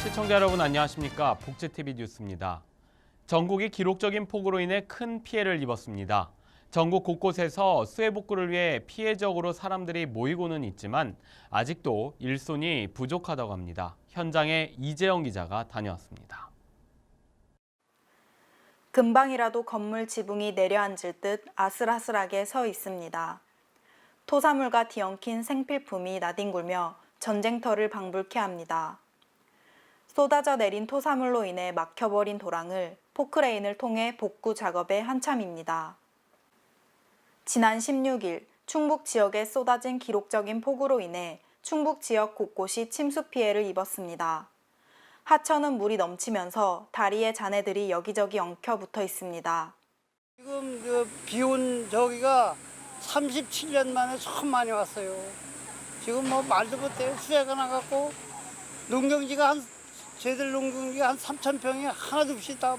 시청자 여러분 안녕하십니까? 복지TV 뉴스입니다. 전국이 기록적인 폭우로 인해 큰 피해를 입었습니다. 전국 곳곳에서 수해 복구를 위해 피해적으로 사람들이 모이고는 있지만 아직도 일손이 부족하다고 합니다. 현장에 이재영 기자가 다녀왔습니다. 금방이라도 건물 지붕이 내려앉을 듯 아슬아슬하게 서 있습니다. 토사물과 뒤엉킨 생필품이 나뒹굴며 전쟁터를 방불케 합니다. 쏟아져 내린 토사물로 인해 막혀버린 도랑을 포크레인을 통해 복구 작업에 한참입니다. 지난 16일 충북 지역에 쏟아진 기록적인 폭우로 인해 충북 지역 곳곳이 침수 피해를 입었습니다. 하천은 물이 넘치면서 다리에 잔해들이 여기저기 엉켜붙어 있습니다. 지금 비온 저기가 37년 만에 처음 많이 왔어요. 지금 뭐 말도 못해요. 수해가 나갖고 쟤들 농경지가 한 3,000평이 하나도 없이 다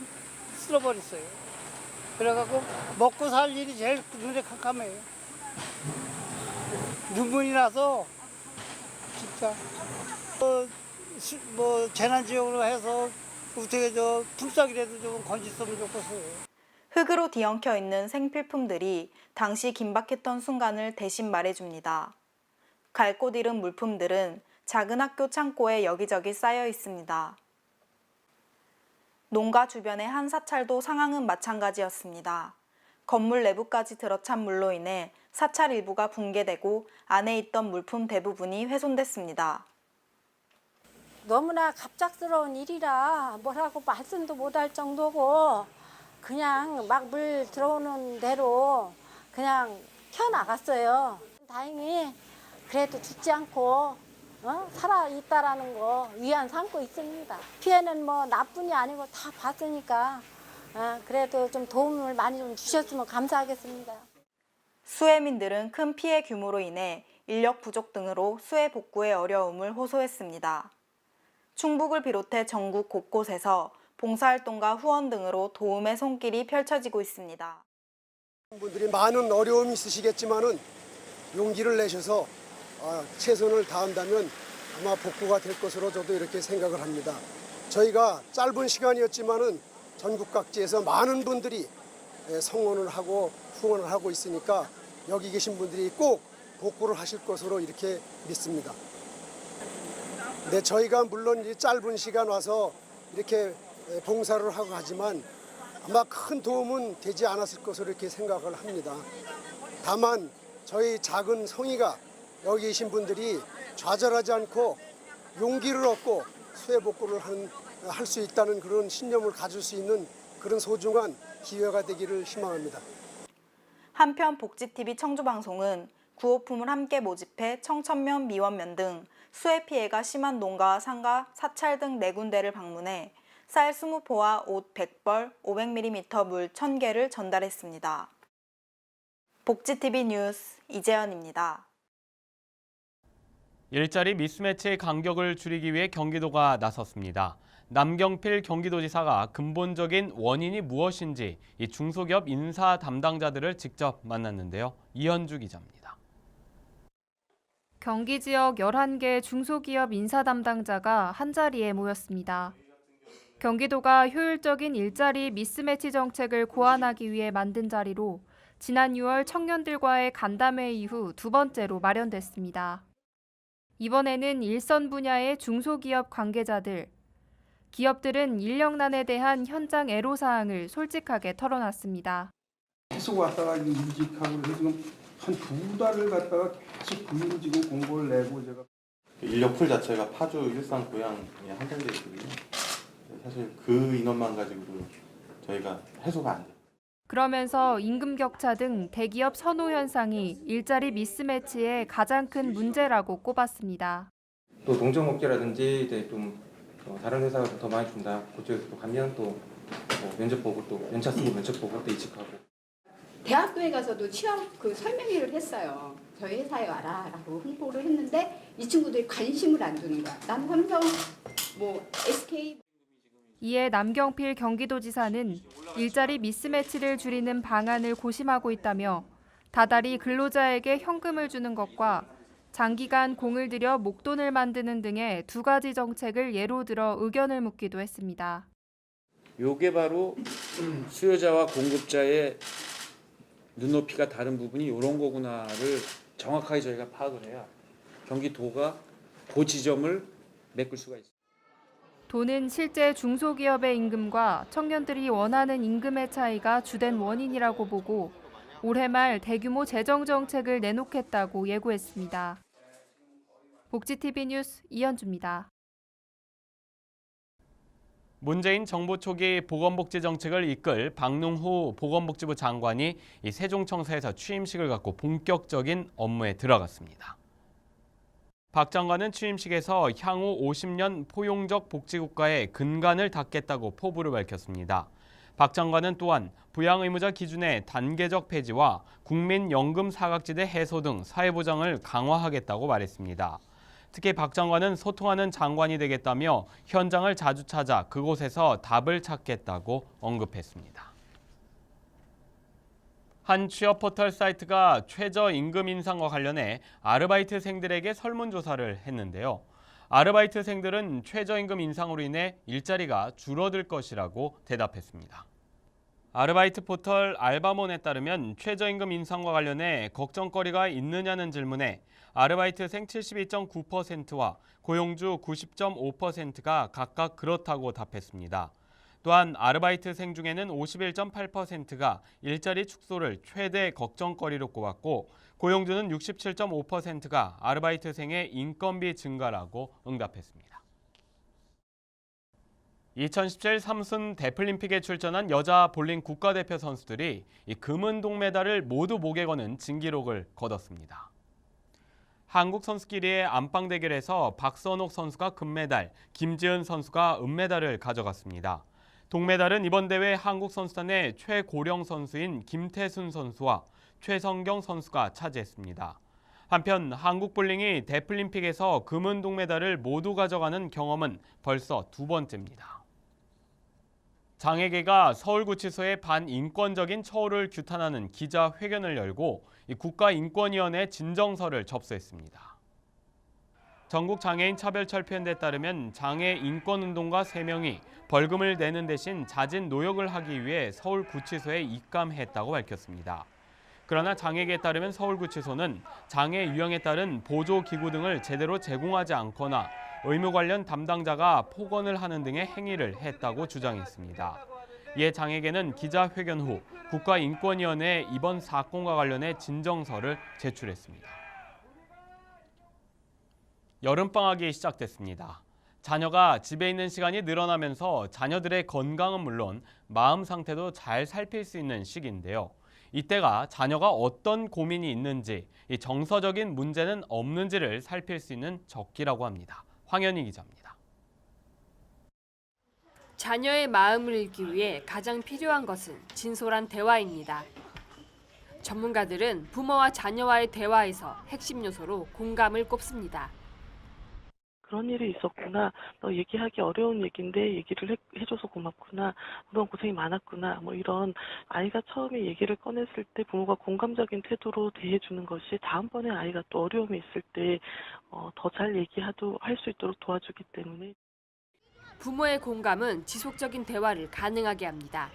쓸어버렸어요. 그래갖고 먹고 살 일이 제일 눈에 캄캄해요. 눈물이 나서 진짜 재난지역으로 해서 어떻게 품삯이라도 좀 건졌으면 좋겠어요. 흙으로 뒤엉켜 있는 생필품들이 당시 긴박했던 순간을 대신 말해줍니다. 갈 곳 잃은 물품들은 작은 학교 창고에 여기저기 쌓여 있습니다. 농가 주변의 한 사찰도 상황은 마찬가지였습니다. 건물 내부까지 들어찬 물로 인해 사찰 일부가 붕괴되고 안에 있던 물품 대부분이 훼손됐습니다. 너무나 갑작스러운 일이라 뭐라고 말씀도 못할 정도고 그냥 막 물 들어오는 대로 그냥 튀어나갔어요. 다행히 그래도 죽지 않고 살아있다라는 거 위안 삼고 있습니다. 피해는 뭐 나뿐이 아니고 다 봤으니까 그래도 좀 도움을 많이 좀 주셨으면 감사하겠습니다. 수해민들은 큰 피해 규모로 인해 인력 부족 등으로 수해 복구에 어려움을 호소했습니다. 충북을 비롯해 전국 곳곳에서 봉사활동과 후원 등으로 도움의 손길이 펼쳐지고 있습니다. 분들이 많은 어려움이 있으시겠지만은 용기를 내셔서 최선을 다한다면 아마 복구가 될 것으로 저도 이렇게 생각을 합니다. 저희가 짧은 시간이었지만은 전국 각지에서 많은 분들이 성원을 하고 후원을 하고 있으니까 여기 계신 분들이 꼭 복구를 하실 것으로 이렇게 믿습니다. 네, 저희가 물론 이 짧은 시간 와서 이렇게 봉사를 하고 하지만 아마 큰 도움은 되지 않았을 것으로 이렇게 생각을 합니다. 다만 저희 작은 성의가 여기 계신 분들이 좌절하지 않고 용기를 얻고 수해 복구를 할 수 있다는 그런 신념을 가질 수 있는 그런 소중한 기회가 되기를 희망합니다. 한편 복지TV 청주방송은 구호품을 함께 모집해 청천면, 미원면 등 수해 피해가 심한 농가와 상가, 사찰 등 4군데를 방문해 쌀 20포와 옷 100벌, 500ml 물 1000개를 전달했습니다. 복지TV 뉴스 이재현입니다. 일자리 미스매치의 간격을 줄이기 위해 경기도가 나섰습니다. 남경필 경기도지사가 근본적인 원인이 무엇인지 이 중소기업 인사 담당자들을 직접 만났는데요. 이현주 기자입니다. 경기 지역 11개 중소기업 인사 담당자가 한자리에 모였습니다. 경기도가 효율적인 일자리 미스매치 정책을 고안하기 위해 만든 자리로 지난 6월 청년들과의 간담회 이후 2번째로 마련됐습니다. 이번에는 일선 분야의 중소기업 관계자들, 기업들은 인력난에 대한 현장 애로사항을 솔직하게 털어놨습니다. 계속 왔다가 이직하고 그래서 지금 한 2달을 갔다가 계속 그 지금 공고를 내고 제가 인력풀 자체가 파주, 일산, 고양에 한정돼 있거든요. 사실 그 인원만 가지고도 저희가 해소가 안 돼요. 그러면서 임금 격차 등 대기업 선호 현상이 일자리 미스매치의 가장 큰 문제라고 꼽았습니다. 또 동종업계라든지 이제 좀 다른 회사가 더 많이 준다. 그쪽에서 또 가면 또 면접 보고 또 연차 쓰고 면접 보고 또 이직하고. 대학교에 가서도 취업 설명회를 했어요. 저희 회사에 와라라고 홍보를 했는데 이 친구들이 관심을 안 두는 거야. 난 삼성, SK. 이에 남경필 경기도지사는 일자리 미스매치를 줄이는 방안을 고심하고 있다며 다달이 근로자에게 현금을 주는 것과 장기간 공을 들여 목돈을 만드는 등의 2가지 정책을 예로 들어 의견을 묻기도 했습니다. 요게 바로 수요자와 공급자의 눈높이가 다른 부분이 이런 거구나를 정확하게 저희가 파악을 해야 경기도가 그 지점을 메꿀 수가 있습니다. 도는 실제 중소기업의 임금과 청년들이 원하는 임금의 차이가 주된 원인이라고 보고 올해 말 대규모 재정 정책을 내놓겠다고 예고했습니다. 복지TV 뉴스 이현주입니다. 문재인 정부 초기 보건복지 정책을 이끌 박능후 보건복지부 장관이 이 세종청사에서 취임식을 갖고 본격적인 업무에 들어갔습니다. 박 장관은 취임식에서 향후 50년 포용적 복지국가의 근간을 닦겠다고 포부를 밝혔습니다. 박 장관은 또한 부양의무자 기준의 단계적 폐지와 국민연금 사각지대 해소 등 사회보장을 강화하겠다고 말했습니다. 특히 박 장관은 소통하는 장관이 되겠다며 현장을 자주 찾아 그곳에서 답을 찾겠다고 언급했습니다. 한 취업 포털 사이트가 최저임금 인상과 관련해 아르바이트생들에게 설문조사를 했는데요. 아르바이트생들은 최저임금 인상으로 인해 일자리가 줄어들 것이라고 대답했습니다. 아르바이트 포털 알바몬에 따르면 최저임금 인상과 관련해 걱정거리가 있느냐는 질문에 아르바이트생 72.9%와 고용주 90.5%가 각각 그렇다고 답했습니다. 또한 아르바이트생 중에는 51.8%가 일자리 축소를 최대 걱정거리로 꼽았고 고용주는 67.5%가 아르바이트생의 인건비 증가라고 응답했습니다. 2017 삼순 데플림픽에 출전한 여자 볼링 국가대표 선수들이 이 금은 동메달을 모두 목에 거는 진기록을 거뒀습니다. 한국 선수끼리의 안방 대결에서 박선옥 선수가 금메달, 김지은 선수가 은메달을 가져갔습니다. 동메달은 이번 대회 한국 선수단의 최고령 선수인 김태순 선수와 최성경 선수가 차지했습니다. 한편 한국 볼링이 데플림픽에서 금은 동메달을 모두 가져가는 경험은 벌써 2번째입니다. 장애계가 서울구치소의 반인권적인 처우를 규탄하는 기자회견을 열고 국가인권위원회 진정서를 접수했습니다. 전국장애인차별철폐연대에 따르면 장애인권운동가 3명이 벌금을 내는 대신 자진 노역을 하기 위해 서울구치소에 입감했다고 밝혔습니다. 그러나 장애계에 따르면 서울구치소는 장애 유형에 따른 보조기구 등을 제대로 제공하지 않거나 의무 관련 담당자가 폭언을 하는 등의 행위를 했다고 주장했습니다. 이에 장애계는 기자회견 후 국가인권위원회에 이번 사건과 관련해 진정서를 제출했습니다. 여름방학이 시작됐습니다. 자녀가 집에 있는 시간이 늘어나면서 자녀들의 건강은 물론 마음 상태도 잘 살필 수 있는 시기인데요. 이때가 자녀가 어떤 고민이 있는지, 이 정서적인 문제는 없는지를 살필 수 있는 적기라고 합니다. 황현희 기자입니다. 자녀의 마음을 읽기 위해 가장 필요한 것은 진솔한 대화입니다. 전문가들은 부모와 자녀와의 대화에서 핵심 요소로 공감을 꼽습니다. 그런 일이 있었구나. 너 얘기하기 어려운 얘기인데 얘기를 해줘서 고맙구나. 그동안 고생이 많았구나. 뭐 이런 아이가 처음에 얘기를 꺼냈을 때 부모가 공감적인 태도로 대해주는 것이 다음번에 아이가 또 어려움이 있을 때 더 잘 할 수 있도록 도와주기 때문에. 부모의 공감은 지속적인 대화를 가능하게 합니다.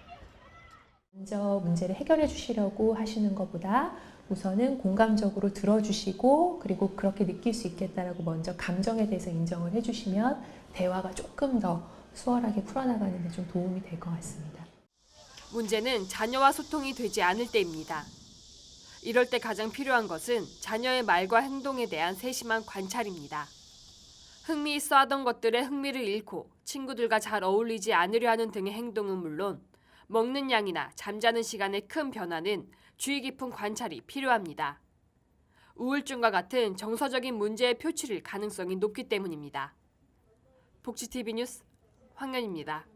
먼저 문제를 해결해 주시려고 하시는 것보다 우선은 공감적으로 들어주시고 그리고 그렇게 느낄 수 있겠다라고 먼저 감정에 대해서 인정을 해주시면 대화가 조금 더 수월하게 풀어나가는 데 좀 도움이 될 것 같습니다. 문제는 자녀와 소통이 되지 않을 때입니다. 이럴 때 가장 필요한 것은 자녀의 말과 행동에 대한 세심한 관찰입니다. 흥미있어 하던 것들에 흥미를 잃고 친구들과 잘 어울리지 않으려 하는 등의 행동은 물론 먹는 양이나 잠자는 시간의 큰 변화는 주의 깊은 관찰이 필요합니다. 우울증과 같은 정서적인 문제의 표출일 가능성이 높기 때문입니다. 복지TV 뉴스 황연입니다.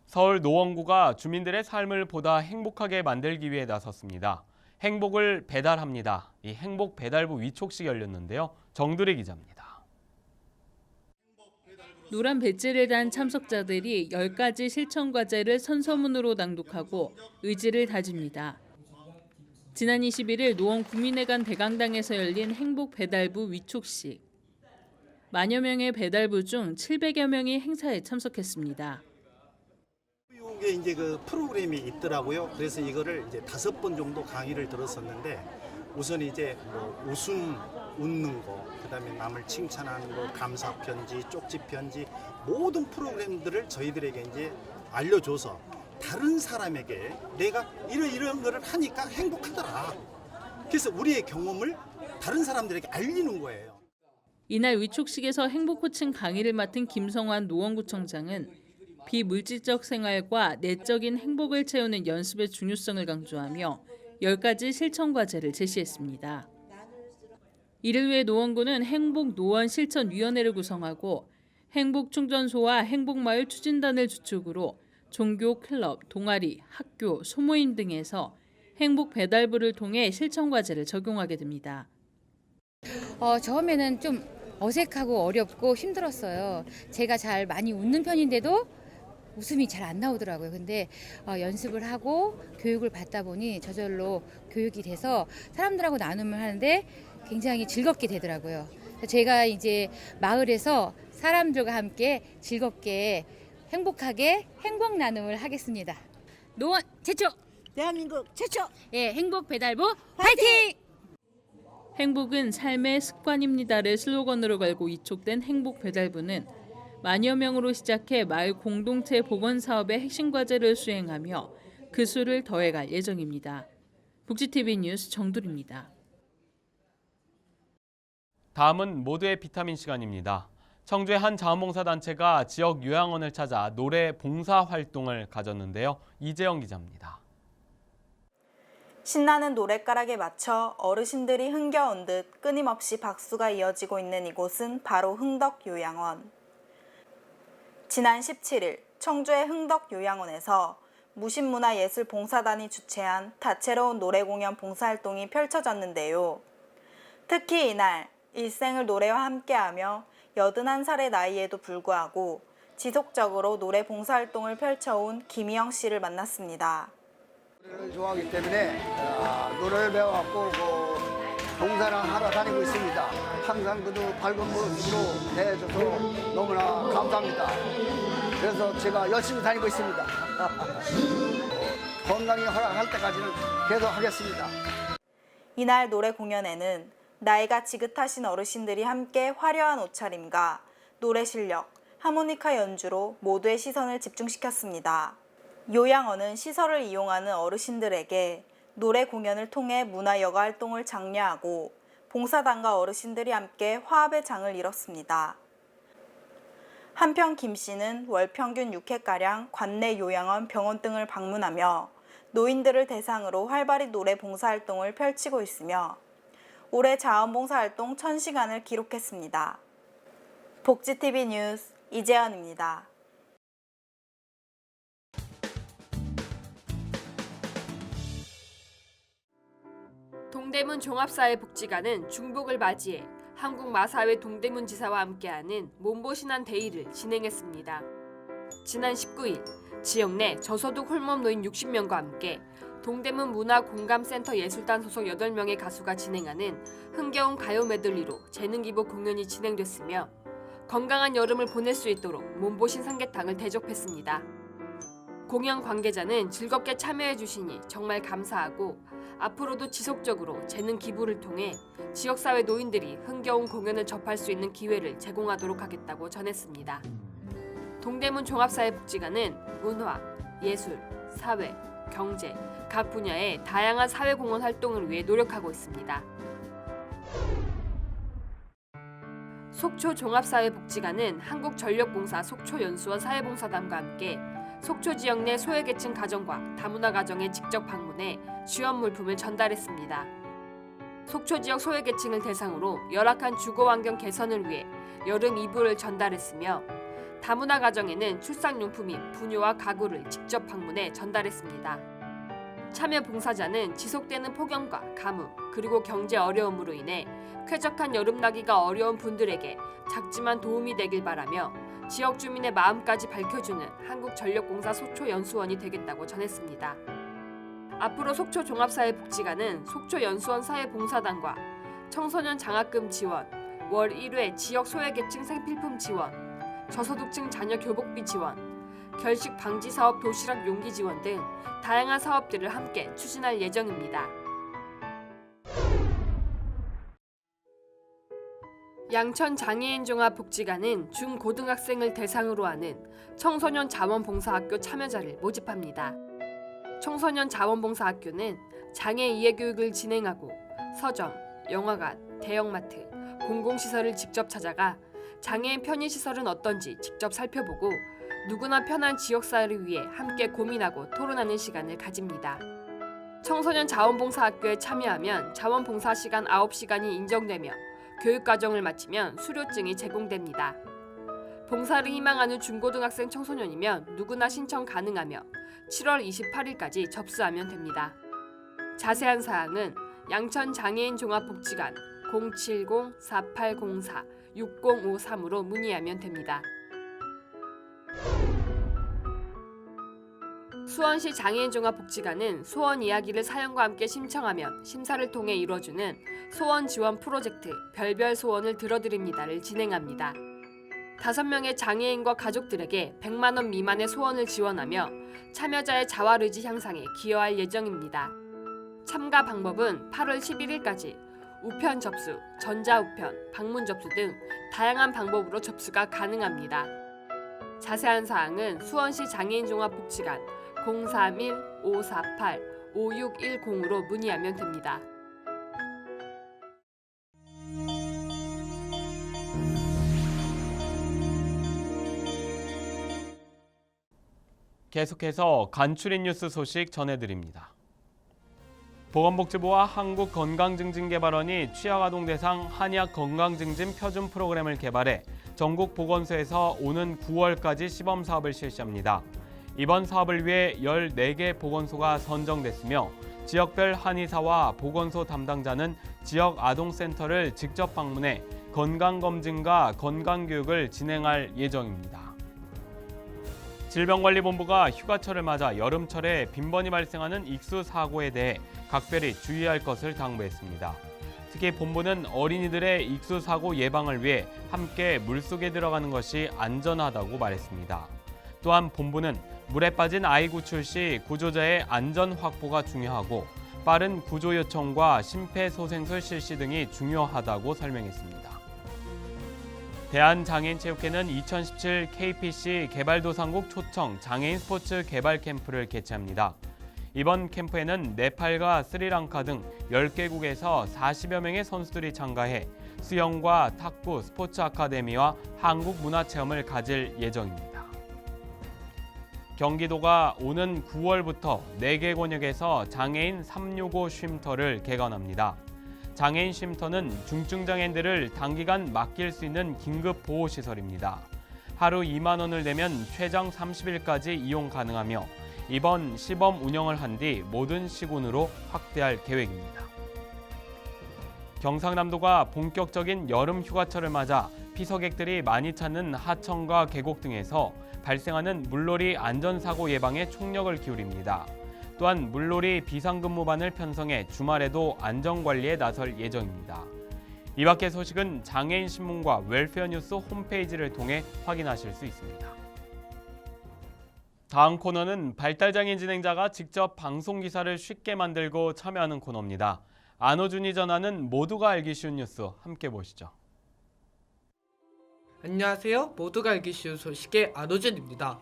서울 노원구가 주민들의 삶을 보다 행복하게 만들기 위해 나섰습니다. 행복을 배달합니다. 이 행복 배달부 위촉식 열렸는데요. 정두리 기자입니다. 노란 배지를 단 참석자들이 10가지 실천 과제를 선서문으로 낭독하고 의지를 다집니다. 지난 21일 노원 구민회관 대강당에서 열린 행복 배달부 위촉식. 만여 명의 배달부 중 700여 명이 행사에 참석했습니다. 이게 이제 그 프로그램이 있더라고요. 그래서 이거를 이제 5번 정도 강의를 들었었는데 우선 이제 뭐 웃는 거, 그다음에 남을 칭찬하는 거, 감사 편지, 쪽지 편지 모든 프로그램들을 저희들에게 이제 알려줘서 다른 사람에게 내가 이런 거를 하니까 행복하더라. 그래서 우리의 경험을 다른 사람들에게 알리는 거예요. 이날 위촉식에서 행복 코칭 강의를 맡은 김성환 노원구청장은 비물질적 생활과 내적인 행복을 채우는 연습의 중요성을 강조하며 10가지 실천 과제를 제시했습니다. 이를 위해 노원구는 행복노원 실천위원회를 구성하고 행복충전소와 행복마을 추진단을 주축으로 종교, 클럽, 동아리, 학교, 소모임 등에서 행복 배달부를 통해 실천 과제를 적용하게 됩니다. 처음에는 좀 어색하고 어렵고 힘들었어요. 제가 잘 많이 웃는 편인데도 웃음이 잘 안 나오더라고요. 근데 연습을 하고 교육을 받다 보니 저절로 교육이 돼서 사람들하고 나눔을 하는데 굉장히 즐겁게 되더라고요. 제가 이제 마을에서 사람들과 함께 즐겁게 행복하게 행복 나눔을 하겠습니다. 노원 최초! 대한민국 최초! 예, 행복 배달부 화이팅! 행복은 삶의 습관입니다를 슬로건으로 걸고 위촉된 행복 배달부는 만여 명으로 시작해 마을 공동체 복원 사업의 핵심 과제를 수행하며 그 수를 더해갈 예정입니다. 북지TV 뉴스 정두리입니다. 다음은 모두의 비타민 시간입니다. 청주의 한 자원봉사단체가 지역 요양원을 찾아 노래 봉사 활동을 가졌는데요. 이재영 기자입니다. 신나는 노랫가락에 맞춰 어르신들이 흥겨운 듯 끊임없이 박수가 이어지고 있는 이곳은 바로 흥덕요양원. 지난 17일 청주의 흥덕요양원에서 무신문화예술봉사단이 주최한 다채로운 노래 공연 봉사활동이 펼쳐졌는데요. 특히 이날 일생을 노래와 함께하며 81살의 나이에도 불구하고 지속적으로 노래 봉사활동을 펼쳐온 김희영 씨를 만났습니다. 노래를 좋아하기 때문에 노래를 배워갖고 봉사를 하러 다니고 있습니다. 항상 그도 밝은 모습으로 대해줘서 너무나 감사합니다. 그래서 제가 열심히 다니고 있습니다. 건강이 허락할 때까지는 계속 하겠습니다. 이날 노래 공연에는 나이가 지긋하신 어르신들이 함께 화려한 옷차림과 노래 실력, 하모니카 연주로 모두의 시선을 집중시켰습니다. 요양원은 시설을 이용하는 어르신들에게 노래 공연을 통해 문화 여가 활동을 장려하고 봉사단과 어르신들이 함께 화합의 장을 이뤘습니다. 한편 김 씨는 월 평균 6회가량 관내 요양원, 병원 등을 방문하며 노인들을 대상으로 활발히 노래 봉사활동을 펼치고 있으며 올해 자원봉사활동 1000시간을 기록했습니다. 복지TV 뉴스 이재현입니다. 동대문 종합사회복지관은 중복을 맞이해 한국마사회 동대문지사와 함께하는 몸보신한 데이를 진행했습니다. 지난 19일 지역 내 저소득 홀몸 노인 60명과 함께 동대문 문화공감센터 예술단 소속 8명의 가수가 진행하는 흥겨운 가요 메들리로 재능기부 공연이 진행됐으며 건강한 여름을 보낼 수 있도록 몸보신 삼계탕을 대접했습니다. 공연 관계자는 즐겁게 참여해 주시니 정말 감사하고 앞으로도 지속적으로 재능 기부를 통해 지역사회 노인들이 흥겨운 공연을 접할 수 있는 기회를 제공하도록 하겠다고 전했습니다. 동대문 종합사회복지관은 문화, 예술, 사회, 경제, 각 분야의 다양한 사회공헌 활동을 위해 노력하고 있습니다. 속초 종합사회복지관은 한국전력공사 속초연수원 사회봉사단과 함께 속초 지역 내 소외계층 가정과 다문화 가정에 직접 방문해 지원 물품을 전달했습니다. 속초 지역 소외계층을 대상으로 열악한 주거환경 개선을 위해 여름 이불을 전달했으며 다문화 가정에는 출산용품 및 부녀와 가구를 직접 방문해 전달했습니다. 참여 봉사자는 지속되는 폭염과 가뭄 그리고 경제 어려움으로 인해 쾌적한 여름 나기가 어려운 분들에게 작지만 도움이 되길 바라며 지역 주민의 마음까지 밝혀주는 한국전력공사 속초연수원이 되겠다고 전했습니다. 앞으로 속초 종합사회복지관은 속초 연수원 사회봉사단과 청소년 장학금 지원, 월 1회 지역 소외계층 생필품 지원, 저소득층 자녀 교복비 지원, 결식 방지 사업 도시락 용기 지원 등 다양한 사업들을 함께 추진할 예정입니다. 양천 장애인 종합복지관은 중고등학생을 대상으로 하는 청소년 자원봉사학교 참여자를 모집합니다. 청소년 자원봉사학교는 장애 이해 교육을 진행하고 서점, 영화관, 대형마트, 공공시설을 직접 찾아가 장애인 편의시설은 어떤지 직접 살펴보고 누구나 편한 지역사회를 위해 함께 고민하고 토론하는 시간을 가집니다. 청소년 자원봉사학교에 참여하면 자원봉사 시간 9시간이 인정되며 교육과정을 마치면 수료증이 제공됩니다. 봉사를 희망하는 중고등학생 청소년이면 누구나 신청 가능하며 7월 28일까지 접수하면 됩니다. 자세한 사항은 양천 장애인 종합복지관 070-4804-6053으로 문의하면 됩니다. 수원시 장애인 종합복지관은 소원 이야기를 사연과 함께 심청하면 심사를 통해 이루어주는 소원 지원 프로젝트 별별 소원을 들어드립니다를 진행합니다. 5명의 장애인과 가족들에게 100만 원 미만의 소원을 지원하며 참여자의 자활의지 향상에 기여할 예정입니다. 참가 방법은 8월 11일까지 우편 접수, 전자우편, 방문 접수 등 다양한 방법으로 접수가 가능합니다. 자세한 사항은 수원시 장애인 종합복지관 031-548-5610으로 문의하면 됩니다. 계속해서 간추린 뉴스 소식 전해드립니다. 보건복지부와 한국건강증진개발원이 취약아동 대상 한약 건강증진 표준 프로그램을 개발해 전국 보건소에서 오는 9월까지 시범사업을 실시합니다. 이번 사업을 위해 14개 보건소가 선정됐으며 지역별 한의사와 보건소 담당자는 지역 아동센터를 직접 방문해 건강검진과 건강교육을 진행할 예정입니다. 질병관리본부가 휴가철을 맞아 여름철에 빈번히 발생하는 익수 사고에 대해 각별히 주의할 것을 당부했습니다. 특히 본부는 어린이들의 익수 사고 예방을 위해 함께 물속에 들어가는 것이 안전하다고 말했습니다. 또한 본부는 물에 빠진 아이 구출 시 구조자의 안전 확보가 중요하고 빠른 구조 요청과 심폐소생술 실시 등이 중요하다고 설명했습니다. 대한장애인체육회는 2017 KPC 개발도상국 초청 장애인 스포츠 개발 캠프를 개최합니다. 이번 캠프에는 네팔과 스리랑카 등 10개국에서 40여 명의 선수들이 참가해 수영과 탁구, 스포츠 아카데미와 한국 문화체험을 가질 예정입니다. 경기도가 오는 9월부터 4개 권역에서 장애인 365 쉼터를 개관합니다. 장애인 쉼터는 중증장애인들을 단기간 맡길 수 있는 긴급 보호시설입니다. 하루 2만 원을 내면 최장 30일까지 이용 가능하며 이번 시범 운영을 한 뒤 모든 시군으로 확대할 계획입니다. 경상남도가 본격적인 여름 휴가철을 맞아 피서객들이 많이 찾는 하천과 계곡 등에서 발생하는 물놀이 안전사고 예방에 총력을 기울입니다. 또한 물놀이 비상근무반을 편성해 주말에도 안전관리에 나설 예정입니다. 이 밖의 소식은 장애인신문과 웰페어뉴스 홈페이지를 통해 확인하실 수 있습니다. 다음 코너는 발달장애인 진행자가 직접 방송기사를 쉽게 만들고 참여하는 코너입니다. 안호준이 전하는 모두가 알기 쉬운 뉴스 함께 보시죠. 안녕하세요. 모두가 알기 쉬운 소식의 안호준입니다.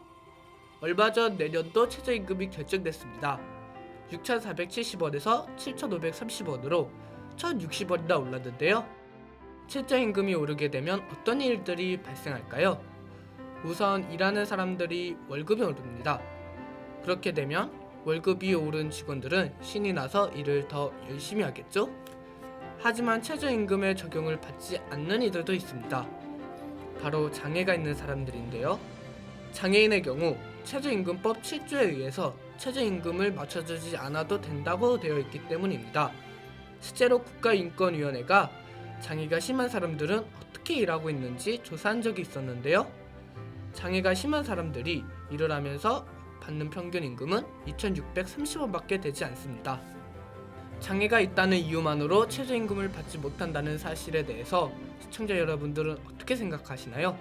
얼마 전 내년도 최저임금이 결정됐습니다. 6,470원에서 7,530원으로 1,060원이나 올랐는데요. 최저임금이 오르게 되면 어떤 일들이 발생할까요? 우선 일하는 사람들이 월급이 오릅니다. 그렇게 되면 월급이 오른 직원들은 신이 나서 일을 더 열심히 하겠죠? 하지만 최저임금의 적용을 받지 않는 이들도 있습니다. 바로 장애가 있는 사람들인데요. 장애인의 경우 최저임금법 7조에 의해서 최저임금을 맞춰주지 않아도 된다고 되어 있기 때문입니다. 실제로 국가인권위원회가 장애가 심한 사람들은 어떻게 일하고 있는지 조사한 적이 있었는데요. 장애가 심한 사람들이 일을 하면서 받는 평균 임금은 2,630원밖에 되지 않습니다. 장애가 있다는 이유만으로 최저임금을 받지 못한다는 사실에 대해서 시청자 여러분들은 어떻게 생각하시나요?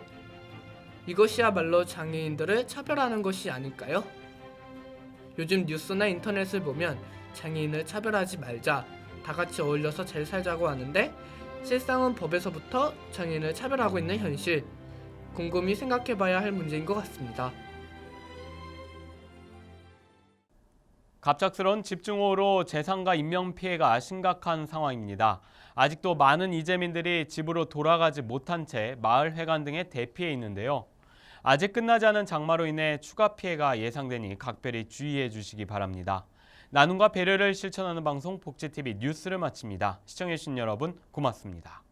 이것이야말로 장애인들을 차별하는 것이 아닐까요? 요즘 뉴스나 인터넷을 보면 장애인을 차별하지 말자, 다 같이 어울려서 잘 살자고 하는데 실상은 법에서부터 장애인을 차별하고 있는 현실, 곰곰이 생각해봐야 할 문제인 것 같습니다. 갑작스러운 집중호우로 재산과 인명피해가 심각한 상황입니다. 아직도 많은 이재민들이 집으로 돌아가지 못한 채 마을회관 등에 대피해 있는데요. 아직 끝나지 않은 장마로 인해 추가 피해가 예상되니 각별히 주의해 주시기 바랍니다. 나눔과 배려를 실천하는 방송 복지TV 뉴스를 마칩니다. 시청해주신 여러분 고맙습니다.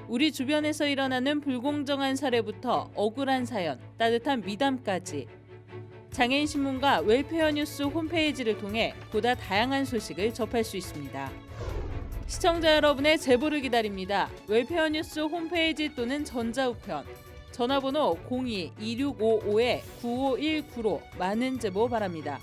우리 주변에서 일어나는 불공정한 사례부터 억울한 사연, 따뜻한 미담까지 장애인 신문과 웰페어 뉴스 홈페이지를 통해 보다 다양한 소식을 접할 수 있습니다. 시청자 여러분의 제보를 기다립니다. 웰페어 뉴스 홈페이지 또는 전자우편, 전화번호 02-2655-9519로 많은 제보 바랍니다.